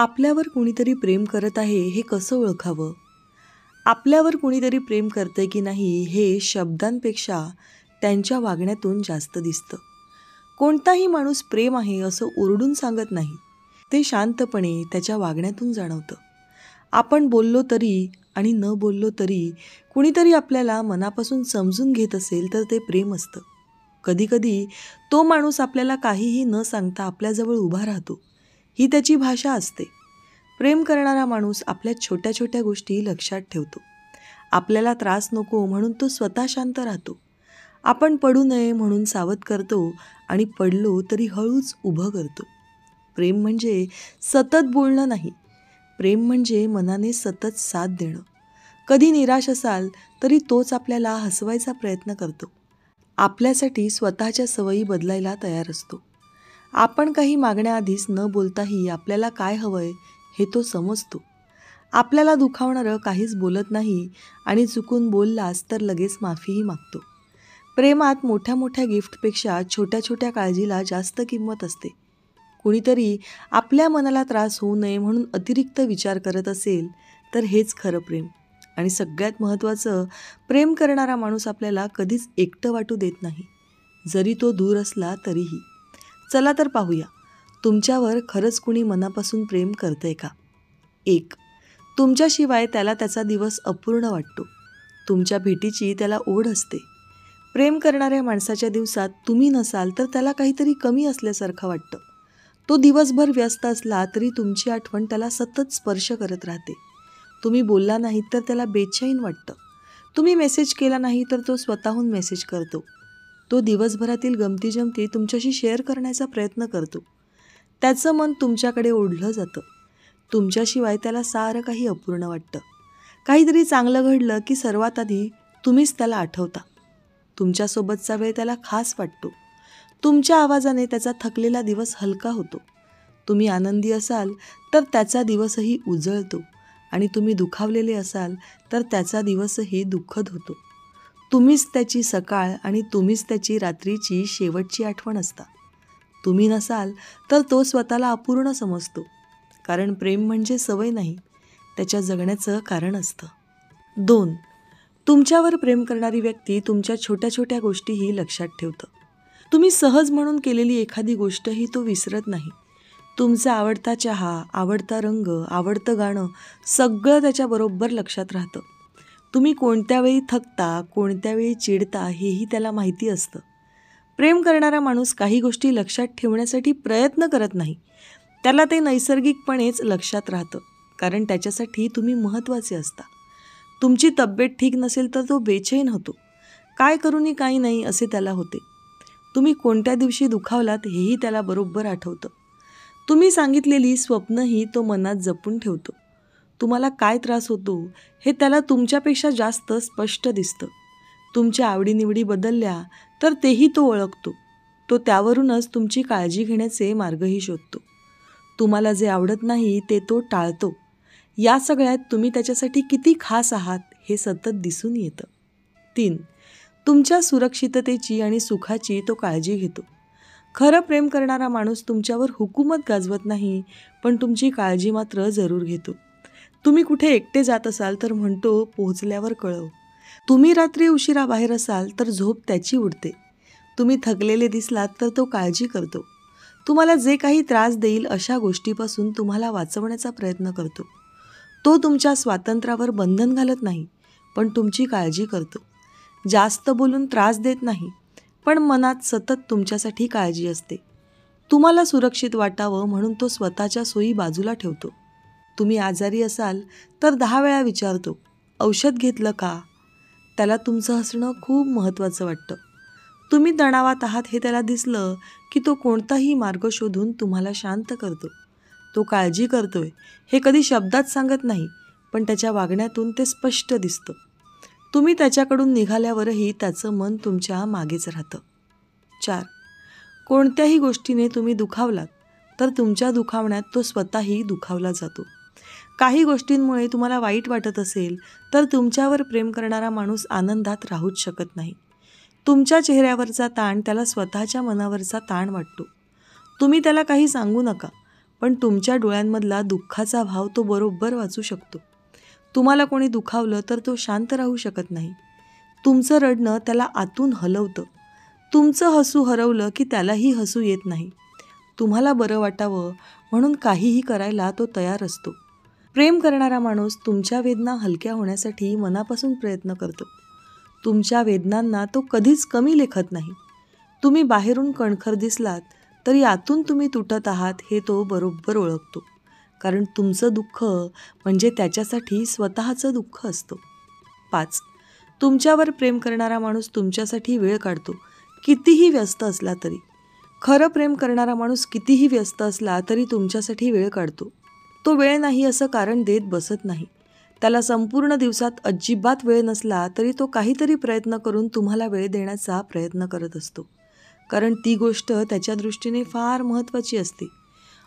आपल्यावर कुणीतरी प्रेम करत आहे हे कसं ओळखावं? आपल्यावर कुणीतरी प्रेम करतंय की नाही हे शब्दांपेक्षा त्यांच्या वागण्यातून जास्त दिसतं. कोणताही माणूस प्रेम आहे असं ओरडून सांगत नाही, ते शांतपणे त्याच्या वागण्यातून जाणवतं. आपण बोललो तरी आणि न बोललो तरी कुणीतरी आपल्याला मनापासून समजून घेत असेल तर ते प्रेम असतं. कधीकधी तो माणूस आपल्याला काहीही न सांगता आपल्याजवळ उभा राहतो, ही त्याची भाषा असते. प्रेम करणारा माणूस आपल्या छोट्या छोट्या गोष्टी लक्षात ठेवतो. आपल्याला त्रास नको म्हणून तो स्वतः शांत राहतो. आपण पडू नये म्हणून सावध करतो आणि पडलो तरी हळूच उभं करतो. प्रेम म्हणजे सतत बोलणं नाही, प्रेम म्हणजे मनाने सतत साथ देणं. कधी निराश असाल तरी तोच आपल्याला हसवायचा प्रयत्न करतो. आपल्यासाठी स्वतःच्या सवयी बदलायला तयार असतो. आपण काही मागण्याआधीच न बोलताही आपल्याला काय हवंय हे तो समजतो. आपल्याला दुखावणारं काहीच बोलत नाही आणि चुकून बोललास तर लगेच माफीही मागतो. प्रेमात मोठ्या मोठ्या गिफ्टपेक्षा छोट्या छोट्या काळजीला जास्त किंमत असते. कुणीतरी आपल्या मनाला त्रास होऊ नये म्हणून अतिरिक्त विचार करत असेल तर हेच खरं प्रेम. आणि सगळ्यात महत्त्वाचं, प्रेम करणारा माणूस आपल्याला कधीच एकटं वाटू देत नाही, जरी तो दूर असला तरीही. चला तर पाहूया, तुमच्यावर खरंच कुणी मनापासून प्रेम करतंय का? 1. तुमच्याशिवाय त्याला त्याचा दिवस अपूर्ण वाटतो. तुमच्या भेटीची त्याला ओढ असते. प्रेम करणाऱ्या माणसाच्या दिवसात तुम्ही नसाल तर त्याला काहीतरी कमी असल्यासारखं वाटतं. तो दिवसभर व्यस्त असला तरी तुमची आठवण त्याला सतत स्पर्श करत राहते. तुम्ही बोलला नाहीत तर त्याला बेचैन वाटतं. तुम्ही मेसेज केला नाही तर तो स्वतःहून मेसेज करतो. तो दिवसभरातील गमतीजमती तुमच्याशी शेअर करण्याचा प्रयत्न करतो. त्याचं मन तुमच्याकडे ओढलं जातं. तुमच्याशिवाय त्याला सारं काही अपूर्ण वाटतं. काहीतरी चांगलं घडलं की सर्वात आधी तुम्हीच त्याला आठवता. तुमच्यासोबतचा वेळ त्याला खास वाटतो. तुमच्या आवाजाने त्याचा थकलेला दिवस हलका होतो. तुम्ही आनंदी असाल तर त्याचा दिवसही उजळतो आणि तुम्ही दुखावलेले असाल तर त्याचा दिवसही दुःखद होतो. तुम्हीच त्याची सकाळ आणि तुम्हीच त्याची रात्रीची शेवटची आठवण असता. तुम्ही नसाल तर तो स्वतःला अपूर्ण समजतो. कारण प्रेम म्हणजे सवय नाही, त्याच्या जगण्याचं कारण असतं. 2. तुमच्यावर प्रेम करणारी व्यक्ती तुमच्या छोट्या छोट्या गोष्टीही लक्षात ठेवतं. तुम्ही सहज म्हणून केलेली एखादी गोष्टही तो विसरत नाही. तुमचा आवडता चहा, आवडता रंग, आवडतं गाणं सगळं त्याच्याबरोबर लक्षात राहतं. तुम्ही कोणत्या वेळी थकता, कोणत्या वेळी चिडता हेही त्याला माहिती असतं. प्रेम करणारा माणूस काही गोष्टी लक्षात ठेवण्यासाठी प्रयत्न करत नाही. त्याला ते नैसर्गिकपणेच लक्षात राहतं, कारण त्याच्यासाठी तुम्ही महत्त्वाचे असता. तुमची तब्येत ठीक नसेल तर तो बेचैन होतो. काय करूनी काही नाही असे त्याला होते. तुम्ही कोणत्या दिवशी दुखावलात हेही त्याला बरोबर आठवतं. तुम्ही सांगितलेली स्वप्नही तो मनात जपून ठेवतो. तुम्हाला काय त्रास होतो हे त्याला तुमच्यापेक्षा जास्त स्पष्ट दिसतं. तुमच्या आवडीनिवडी बदलल्या तर तेही तो ओळखतो. तो त्यावरूनच तुमची काळजी घेण्याचे मार्गही शोधतो. तुम्हाला जे आवडत नाही ते तो टाळतो. या सगळ्यात तुम्ही त्याच्यासाठी किती खास आहात हे सतत दिसून येतं. 3. तुमच्या सुरक्षिततेची आणि सुखाची तो काळजी घेतो. खरं प्रेम करणारा माणूस तुमच्यावर हुकूमत गाजवत नाही, पण तुमची काळजी मात्र जरूर घेतो. तुम्ही कुठे एकटे जात असाल तर म्हणतो पोहोचल्यावर कळव. तुम्ही रात्री उशिरा बाहेर असाल तर झोप त्याची उडते. तुम्ही थकलेले दिसलात तर तो काळजी करतो. तुम्हाला जे काही त्रास देईल अशा गोष्टीपासून तुम्हाला वाचवण्याचा प्रयत्न करतो. तो तुमच्या स्वातंत्र्यावर बंधन घालत नाही, पण तुमची काळजी करतो. जास्त बोलून त्रास देत नाही, पण मनात सतत तुमच्यासाठी काळजी असते. तुम्हाला सुरक्षित वाटावं म्हणून तो स्वतःच्या सोयी बाजूला ठेवतो. तुम्ही आजारी असाल तर 10 वेळा विचारतो, औषध घेतलं का? त्याला तुमचं हसणं खूप महत्त्वाचं वाटतं. तुम्ही तणावात आहात हे त्याला दिसलं की तो कोणताही मार्ग शोधून तुम्हाला शांत करतो. तो काळजी करतोय हे कधी शब्दात सांगत नाही, पण त्याच्या वागण्यातून ते स्पष्ट दिसतं. तुम्ही त्याच्याकडून निघाल्यावरही त्याचं मन तुमच्या मागेच राहतं. 4. कोणत्याही गोष्टीने तुम्ही दुखावलात तर तुमच्या दुखावण्यात तो स्वतःही दुखावला जातो. काही गोष्टींमुळे तुम्हाला वाईट वाटत असेल तर तुमच्यावर प्रेम करणारा माणूस आनंदात राहूच शकत नाही. तुमच्या चेहऱ्यावरचा ताण त्याला स्वतःच्या मनावरचा ताण वाटतो. तुम्ही त्याला काही सांगू नका, पण तुमच्या डोळ्यांमधला दुःखाचा भाव तो बरोबर वाचू शकतो. तुम्हाला कोणी दुखावलं तर तो शांत राहू शकत नाही. तुमचं रडणं त्याला आतून हलवतं. तुमचं हसू हरवलं की त्यालाही हसू येत नाही. तुम्हाला बरं वाटावं म्हणून काहीही करायला तो तयार असतो. प्रेम करणारा माणूस तुमच्या वेदना हलक्या होण्यासाठी मनापासून प्रयत्न करतो. तुमच्या वेदनांना तो कधीच कमी लेखत नाही. तुम्ही बाहेरून कणखर दिसलात तरी आतून तुम्ही तुटत आहात हे तो बरोबर ओळखतो. कारण तुमचं दुःख म्हणजे त्याच्यासाठी स्वतःचं दुःख असतं. 5. तुमच्यावर प्रेम करणारा माणूस तुमच्यासाठी वेळ काढतो, कितीही व्यस्त असला तरी. खरं प्रेम करणारा माणूस कितीही व्यस्त असला तरी तुमच्यासाठी वेळ काढतो. तो वेळ नाही असं कारण देत बसत नाही. त्याला संपूर्ण दिवसात अजिबात वेळ नसला तरी तो काहीतरी प्रयत्न करून तुम्हाला वेळ देण्याचा प्रयत्न करत असतो. कारण ती गोष्ट त्याच्या दृष्टीने फार महत्त्वाची असते.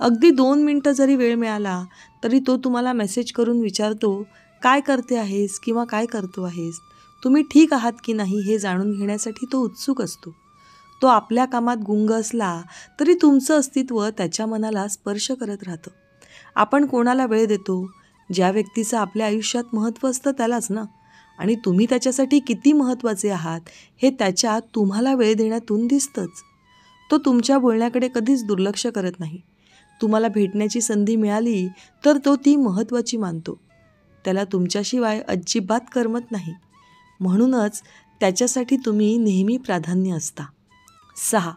अगदी 2 मिनटं जरी वेळ मिळाला तरी तो तुम्हाला मेसेज करून विचारतो, काय करते आहेस किंवा काय करतो आहेस, तुम्ही ठीक आहात की नाही हे जाणून घेण्यासाठी तो उत्सुक असतो. तो आपल्या कामात गुंग असला तरी तुमचं अस्तित्व त्याच्या मनाला स्पर्श करत राहतं. आपण कोणाला वेळ देतो? ज्या व्यक्तीचं आपल्या आयुष्यात महत्त्व असतं त्यालाच ना. आणि तुम्ही त्याच्यासाठी किती महत्त्वाचे आहात हे त्याच्या तुम्हाला वेळ देण्यातून दिसतंच. तो तुमच्या बोलण्याकडे कधीच दुर्लक्ष करत नाही. तुम्हाला भेटण्याची संधी मिळाली तर तो ती महत्त्वाची मानतो. त्याला तुमच्याशिवाय अजिबात करमत नाही. म्हणूनच त्याच्यासाठी तुम्ही नेहमी प्राधान्य असता. 6.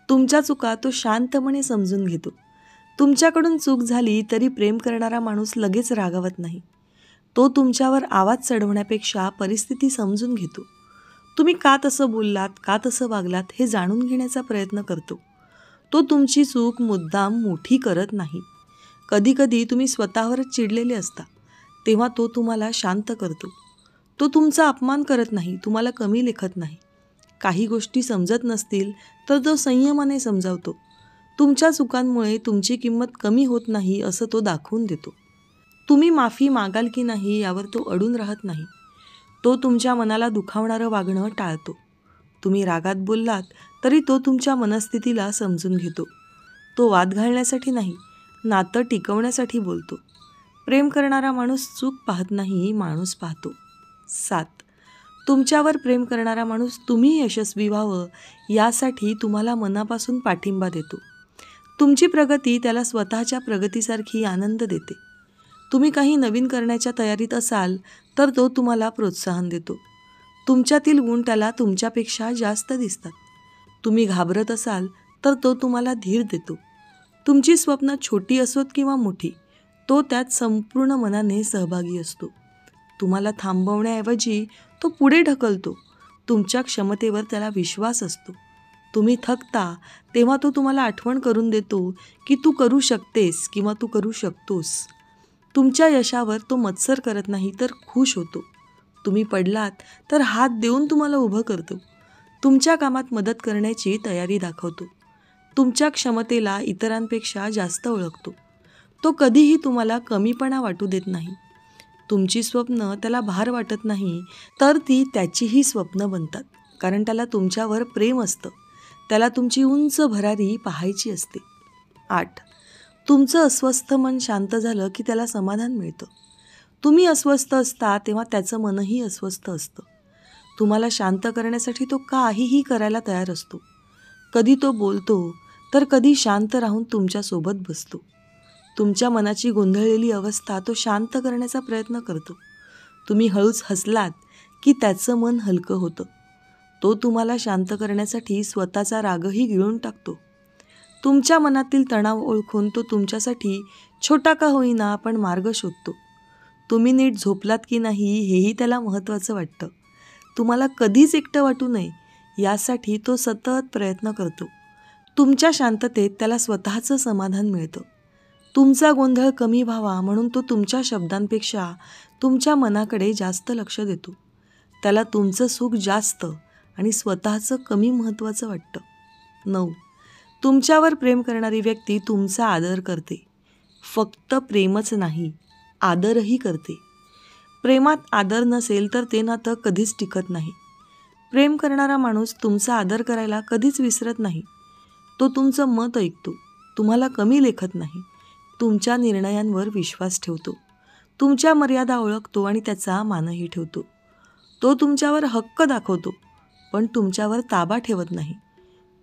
तुमच्या चुका तो शांतपणे समजून घेतो. तुमच्याकडून चूक झाली तरी प्रेम करणारा माणूस लगेच रागावत नाही. तो तुमच्यावर आवाज चढवण्यापेक्षा परिस्थिती समजून घेतो. तुम्ही का तसं बोललात, का तसं वागलात हे जाणून घेण्याचा प्रयत्न करतो. तो तुमची चूक मुद्दाम मोठी करत नाही. कधीकधी तुम्ही स्वतःवरच चिडलेले असता, तेव्हा तो तुम्हाला शांत करतो. तो तुमचा अपमान करत नाही, तुम्हाला कमी लेखत नाही. काही गोष्टी समजत नसतील तर तो संयमाने समजावतो. तुमच्या चुकांमुळे तुमची किंमत कमी होत नाही असं तो दाखवून देतो. तुम्ही माफी मागाल की नाही यावर तो अडून राहत नाही. तो तुमच्या मनाला दुखावणारं वागणं टाळतो. तुम्ही रागात बोललात तरी तो तुमच्या मनस्थितीला समजून घेतो. तो वाद घालण्यासाठी नाही, नातं टिकवण्यासाठी बोलतो. प्रेम करणारा माणूस चूक पाहत नाही, माणूस पाहतो. 7. तुमच्यावर प्रेम करणारा माणूस तुम्ही यशस्वी व्हावं यासाठी तुम्हाला मनापासून पाठिंबा देतो. तुमची प्रगती त्याला स्वतःच्या प्रगतीसारखी आनंद देते. तुम्ही काही नवीन करण्याच्या तयारीत असाल तर तो तुम्हाला प्रोत्साहन देतो. तुमच्यातील गुण त्याला तुमच्यापेक्षा जास्त दिसतात. तुम्ही घाबरत असाल तर तो तुम्हाला धीर देतो. तुमची स्वप्न छोटी असोत किंवा मोठी, तो त्यात संपूर्ण मनाने सहभागी असतो. तुम्हाला थांबवण्याऐवजी तो पुढे ढकलतो. तुमच्या क्षमतेवर त्याला विश्वास असतो. तुम्ही थकता तेव्हा तो तुम्हाला आठवण करून देतो की तू करू शकतेस किंवा तू करू शकतोस. तुमच्या यशावर तो मत्सर करत नाही तर खुश होतो. तुम्ही पडलात तर हात देऊन तुम्हाला उभं करतो. तुमच्या कामात मदत करण्याची तयारी दाखवतो. तुमच्या क्षमतेला इतरांपेक्षा जास्त ओळखतो. तो कधीही तुम्हाला कमीपणा वाटू देत नाही. तुमची स्वप्न त्याला भार वाटत नाही तर ती त्याचीही स्वप्न बनतात. कारण त्याला तुमच्यावर प्रेम असतं. त्याला तुमची उंच भरारी पाहायची असते. 8. तुमचं अस्वस्थ मन शांत झालं की त्याला समाधान मिळतं. तुम्ही अस्वस्थ असता तेव्हा त्याचं मनही अस्वस्थ असतं. तुम्हाला शांत करण्यासाठी तो काहीही करायला तयार असतो. कधी तो बोलतो तर कधी शांत राहून तुमच्यासोबत बसतो. तुमच्या मनाची गोंधळलेली अवस्था तो शांत करण्याचा प्रयत्न करतो. तुम्ही हळूच हसलात की त्याचं मन हलकं होतं. तो तुम्हाला शांत करण्यासाठी स्वतःचा रागही गिळून टाकतो. तुमच्या मनातील तणाव ओळखून तो तुमच्यासाठी छोटा का होईना पण मार्ग शोधतो. तुम्ही नीट झोपलात की नाही हेही त्याला महत्त्वाचं वाटतं. तुम्हाला कधीच एकटं वाटू नये यासाठी तो सतत प्रयत्न करतो. तुमच्या शांततेत त्याला स्वतःचं समाधान मिळतं. तुमचा गोंधळ कमी व्हावा म्हणून तो तुमच्या शब्दांपेक्षा तुमच्या मनाकडे जास्त लक्ष देतो. त्याला तुमचं सुख जास्त आणि स्वतःचं कमी महत्त्वाचं वाटतं. 9. तुमच्यावर प्रेम करणारी व्यक्ती तुमचा आदर करते. फक्त प्रेमच नाही, आदरही करते. प्रेमात आदर नसेल तर ते नातं कधीच टिकत नाही. प्रेम करणारा माणूस तुमचा आदर करायला कधीच विसरत नाही. तो तुमचं मत ऐकतो, तुम्हाला कमी लेखत नाही तुमच्या निर्णयांवर विश्वास ठेवतो, तुमच्या मर्यादा ओळखतो आणि त्याचा मानही ठेवतो. तो तुमच्यावर हक्क दाखवतो, पण तुमच्यावर ताबा ठेवत नाही.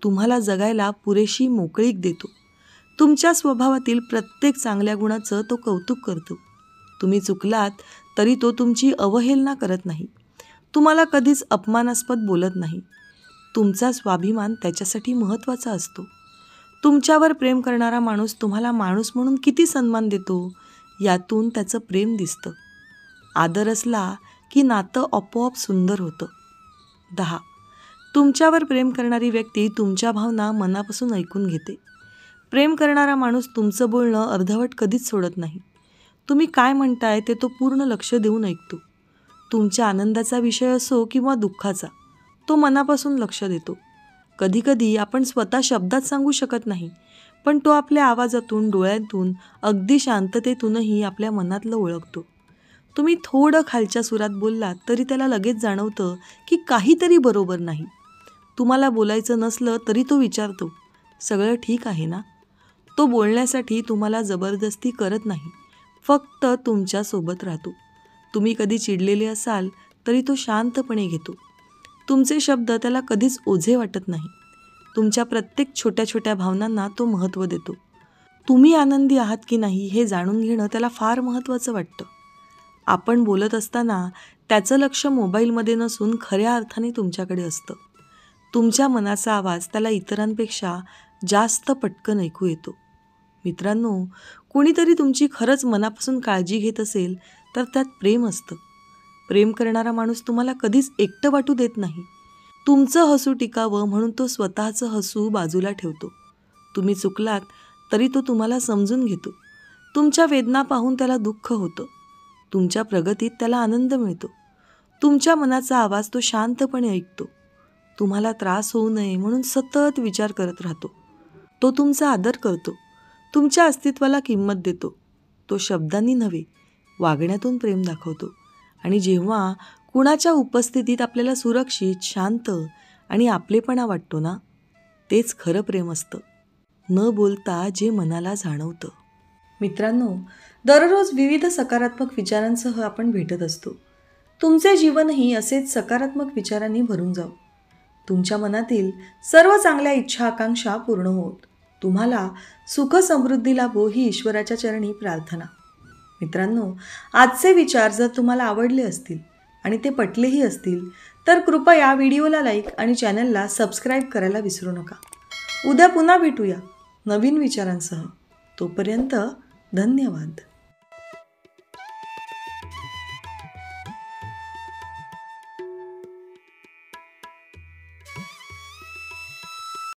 तुम्हाला जगायला पुरेशी मोकळीक देतो. तुमच्या स्वभावातील प्रत्येक चांगल्या गुणाचं तो कौतुक करतो. तुम्ही चुकलात तरी तो तुमची अवहेलना करत नाही. तुम्हाला कधीच अपमानास्पद बोलत नाही. तुमचा स्वाभिमान त्याच्यासाठी महत्त्वाचा असतो. तुमच्यावर प्रेम करणारा माणूस तुम्हाला माणूस म्हणून किती सन्मान देतो यातून त्याचं प्रेम दिसतं. आदर असला की नातं आपोआप सुंदर होतं. 10. तुमच्यावर प्रेम करणारी व्यक्ती तुमच्या भावना मनापासून ऐकून घेते. प्रेम करणारा माणूस तुमचं बोलणं अर्धवट कधीच सोडत नाही. तुम्ही काय म्हणताय ते तो पूर्ण लक्ष देऊन ऐकतो. तुमच्या आनंदाचा विषय असो किंवा दुःखाचा, तो मनापासून लक्ष देतो. कधीकधी आपण स्वतः शब्दात सांगू शकत नाही, पण तो आपल्या आवाजातून, डोळ्यातून, अगदी शांततेतूनही आपल्या मनातलं ओळखतो. तुम्ही थोडं खालच्या सुरात बोललात तरी त्याला लगेच जाणवतं की काहीतरी बरोबर नाही. तुम्हाला बोलायचं नसलं तरी तो विचारतो, सगळं ठीक आहे ना? तो बोलण्यासाठी तुम्हाला जबरदस्ती करत नाही, फक्त तुमच्यासोबत राहतो. तुम्ही कधी चिडलेले असाल तरी तो शांतपणे घेतो. तुमचे शब्द त्याला कधीच ओझे वाटत नाही. तुमच्या प्रत्येक छोट्या छोट्या भावनांना तो महत्त्व देतो. तुम्ही आनंदी आहात की नाही हे जाणून घेणं त्याला फार महत्त्वाचं वाटतं. आपण बोलत असताना त्याचं लक्ष मोबाईलमध्ये नसून खऱ्या अर्थाने तुमच्याकडे असतं. तुमच्या मनाचा आवाज त्याला इतरांपेक्षा जास्त पटकन ऐकू येतो. मित्रांनो, कोणीतरी तुमची खरंच मनापासून काळजी घेत असेल तर त्यात प्रेम असतं. प्रेम करणारा माणूस तुम्हाला कधीच एकटं वाटू देत नाही. तुमचं हसू टिकावं म्हणून तो स्वतःचं हसू बाजूला ठेवतो. तुम्ही चुकलात तरी तो तुम्हाला समजून घेतो. तुमच्या वेदना पाहून त्याला दुःख होतं. तुमच्या प्रगतीत त्याला आनंद मिळतो. तुमच्या मनाचा आवाज तो शांतपणे ऐकतो. तुम्हाला त्रास होऊ नये म्हणून सतत विचार करत राहतो. तो तुमचा आदर करतो. तुमच्या अस्तित्वाला किंमत देतो. तो शब्दांनी नव्हे, वागण्यातून प्रेम दाखवतो. आणि जेव्हा कुणाच्या उपस्थितीत आपल्याला सुरक्षित, शांत आणि आपलेपणा वाटतो ना, तेच खरं प्रेम असतं. न बोलता जे मनाला जाणवतं. मित्रांनो, दररोज विविध सकारात्मक विचारांसह आपण भेटत असतो. तुमचे जीवनही असेच सकारात्मक विचारांनी भरून जावो. तुमच्या मनातील सर्व चांगल्या इच्छा आकांक्षा पूर्ण होत. तुम्हाला सुख समृद्धी लाभो ही ईश्वराच्या चरणी प्रार्थना. मित्रांनो, आजचे विचार जर तुम्हाला आवडले असतील आणि ते पटलेही असतील तर कृपया व्हिडिओला लाईक आणि चॅनलला सबस्क्राईब करायला विसरू नका. उद्या पुन्हा भेटूया नवीन विचारांसह. तोपर्यंत धन्यवाद.